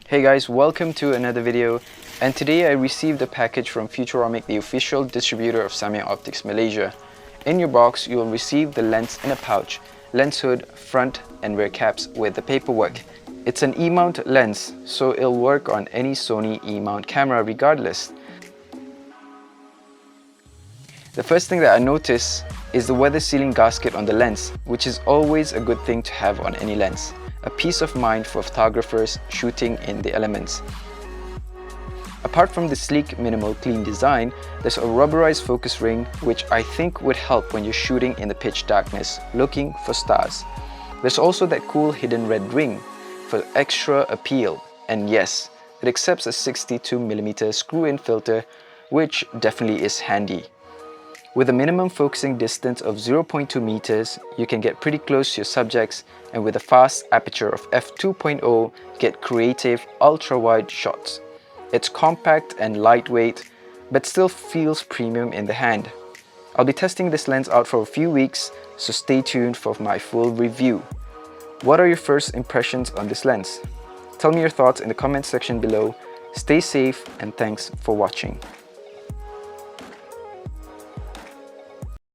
Hey guys, welcome to another video, and today I received a package from Futuromic, the official distributor of Samyang Optics Malaysia. In your box, you will receive the lens in a pouch, lens hood, front and rear caps with the paperwork. It's an E-mount lens, so it'll work on any Sony E-mount camera regardless. The first thing that I notice is the weather sealing gasket on the lens, which is always a good thing to have on any lens. A peace of mind for photographers shooting in the elements. Apart from the sleek, minimal, clean design, there's a rubberized focus ring which I think would help when you're shooting in the pitch darkness, looking for stars. There's also that cool hidden red ring for extra appeal, and yes, it accepts a 62mm screw-in filter, which definitely is handy. With a minimum focusing distance of 0.2 meters, you can get pretty close to your subjects, and with a fast aperture of f2.0, get creative ultra-wide shots. It's compact and lightweight, but still feels premium in the hand. I'll be testing this lens out for a few weeks, so stay tuned for my full review. What are your first impressions on this lens? Tell me your thoughts in the comment section below. Stay safe and thanks for watching.